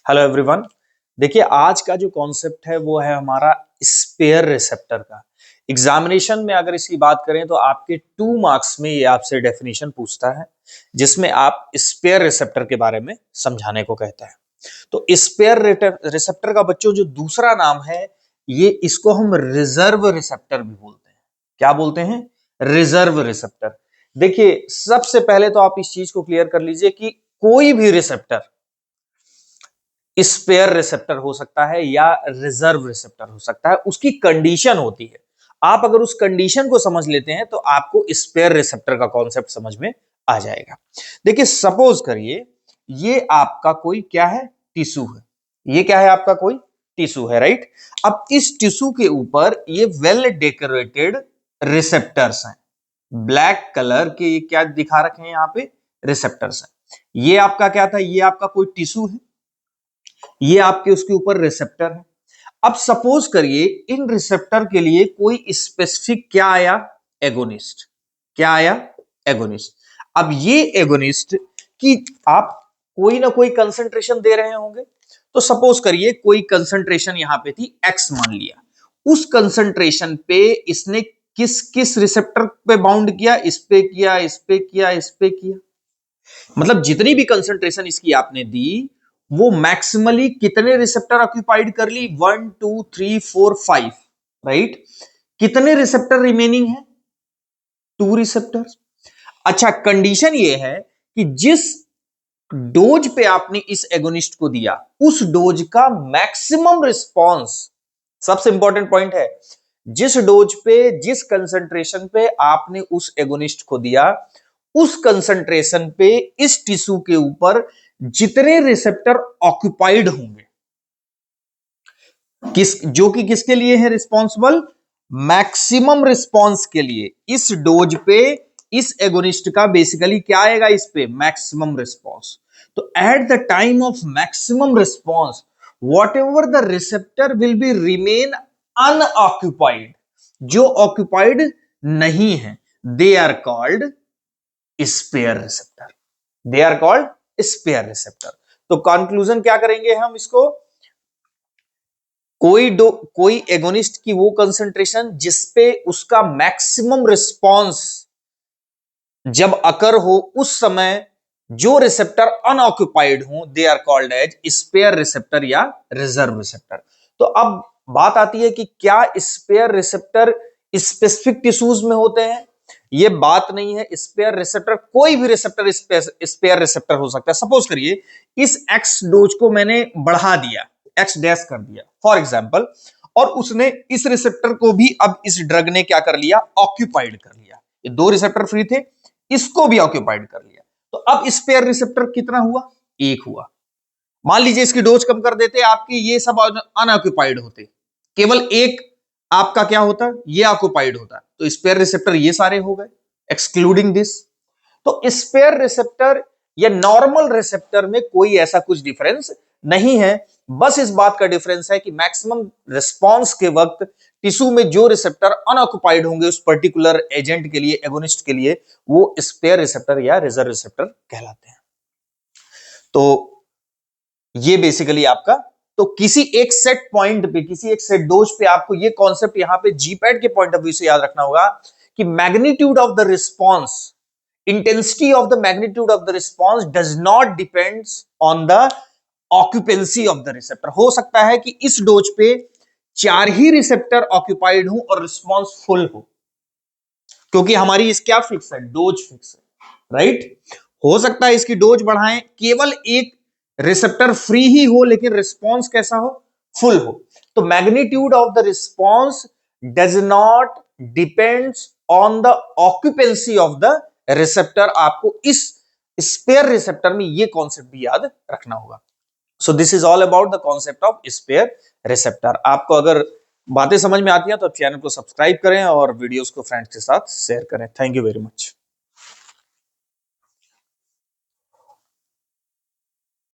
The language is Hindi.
Hello everyone. देखिए आज का जो कॉन्सेप्ट है वो है हमारा स्पेयर रिसेप्टर का। एग्जामिनेशन में अगर इसकी बात करें तो आपके 2 मार्क्स में ये आपसे डेफिनेशन पूछता है जिसमें आप स्पेयर रिसेप्टर के बारे में समझाने को कहता है। तो स्पेयर रिसेप्टर का बच्चों जो दूसरा नाम है ये इसको हम रिजर्व रिसेप्टर भी बोलते हैं। क्या बोलते हैं? Reserve receptor. देखिए सबसे पहले तो आप इस चीज को क्लियर कर लीजिए कि कोई भी रिसेप्टर स्पेयर रिसेप्टर हो सकता है या रिजर्व रिसेप्टर हो सकता है, उसकी कंडीशन होती है। आप अगर उस कंडीशन को समझ लेते हैं तो आपको स्पेयर रिसेप्टर का कॉन्सेप्ट समझ में आ जाएगा। देखिए सपोज करिए ये आपका कोई क्या है? टिश्यू है। ये क्या है? आपका कोई टिश्यू है, राइट। अब इस टिश्यू के ऊपर ये वेल डेकोरेटेड रिसेप्टर्स हैं। ब्लैक कलर के ये क्या दिखा रखे हैं? यहाँ पे रिसेप्टर्स हैं। ये आपका क्या था? ये आपका कोई टिश्यू है, ये आपके उसके ऊपर रिसेप्टर है। अब सपोज करिए इन रिसेप्टर के लिए कोई स्पेसिफिक क्या आया? एगोनिस्ट। क्या आया? एगोनिस्ट। अब ये एगोनिस्ट की आप कोई ना कोई कंसंट्रेशन दे रहे होंगे। तो सपोज करिए कोई कंसंट्रेशन यहां पे थी एक्स मान लिया। उस कंसंट्रेशन पे इसने किस किस रिसेप्टर पे बाउंड किया? इस पे किया, इस पे किया, इस पे किया। मतलब जितनी भी कंसंट्रेशन इसकी आपने दी वो मैक्सिमली कितने रिसेप्टर ऑक्यूपाइड कर ली? 1 2 3 4 5, राइट। कितने रिसेप्टर रिमेनिंग है? 2 रिसेप्टर। अच्छा कंडीशन ये है कि जिस डोज पे आपने इस एगोनिस्ट को दिया उस डोज का मैक्सिमम रिस्पॉन्स, सबसे इंपॉर्टेंट पॉइंट है, जिस डोज पे जिस कंसंट्रेशन पे आपने उस एगोनिस्ट को दिया उस कंसंट्रेशन पे इस टिश्यू के ऊपर जितने रिसेप्टर ऑक्यूपाइड होंगे, जो कि किसके लिए है रिस्पॉन्सिबल? मैक्सिमम रिस्पॉन्स के लिए। इस डोज पे इस एगोनिस्ट का बेसिकली क्या आएगा? इस पे मैक्सिमम रिस्पॉन्स। तो at the time of maximum response whatever the receptor will be remain unoccupied, जो ऑक्यूपाइड नहीं है, they are called spare receptor. They are called spare receptor. तो कंक्लूजन क्या करेंगे हम इसको? कोई एगोनिस्ट की वो कंसंट्रेशन जिसपे उसका मैक्सिमम रिस्पॉन्स जब अकर हो उस समय जो रिसेप्टर अनऑक्यूपाइड हो they are called as spare receptor या रिजर्व रिसेप्टर। तो अब बात आती है कि क्या स्पेयर रिसेप्टर स्पेसिफिक टिश्यूज में होते हैं? ये बात नहीं है। स्पेयर रिसेप्टर कोई भी रिसेप्टर स्पेयर रिसेप्टर हो सकता है। सपोज करिए इस एक्स डोज को मैंने बढ़ा दिया, एक्स डैश कर दिया फॉर एग्जाम्पल, और उसने इस रिसेप्टर को भी अब इस ड्रग ने क्या कर लिया? ऑक्यूपाइड कर लिया। ये 2 रिसेप्टर फ्री थे, इसको भी ऑक्यूपाइड कर लिया। तो अब स्पेयर रिसेप्टर कितना हुआ? 1 हुआ। मान लीजिए इसकी डोज कम कर देते, आपकी ये सब अनऑक्यूपाइड होते, केवल एक आपका क्या होता? ये ऑक्यूपाइड होता। तो स्पेयर रिसेप्टर ये सारे हो गए एक्सक्लूडिंग दिस। तो स्पेयर रिसेप्टर या नॉर्मल रिसेप्टर में कोई ऐसा कुछ डिफरेंस नहीं है। बस इस बात का डिफरेंस है कि मैक्सिमम रिस्पांस के वक्त टिश्यू में जो रिसेप्टर अनऑक्युपाइड होंगे उस पर्टिकुलर एजेंट के लिए, एगोनिस्ट के लिए, वो स्पेयर रिसेप्टर या रिजर्व रिसेप्टर कहलाते हैं। तो ये बेसिकली आपका, तो किसी एक सेट पॉइंट पे, किसी एक सेट डोज पे आपको ये कॉन्सेप्ट यहां पे जीपैट के पॉइंट ऑफ व्यू से याद रखना होगा कि magnitude of the response, intensity of the magnitude of the response does not depends on the occupancy of the receptor। हो सकता है कि इस डोज पे 4 ही रिसेप्टर ऑक्यूपाइड हो और रिस्पॉन्स फुल हो, क्योंकि हमारी इस क्या फिक्स है? डोज फिक्स है, राइट। हो सकता है इसकी डोज बढ़ाएं, केवल एक रिसेप्टर फ्री ही हो लेकिन रिस्पॉन्स कैसा हो? फुल हो। तो magnitude of the response does not depends on the occupancy of the receptor. आपको इस स्पेयर रिसेप्टर में ये कॉन्सेप्ट भी याद रखना होगा। So this is all about the concept of spare receptor. आपको अगर बातें समझ में आती हैं तो चैनल को सब्सक्राइब करें और वीडियोस को फ्रेंड्स के साथ शेयर करें। Thank you very much.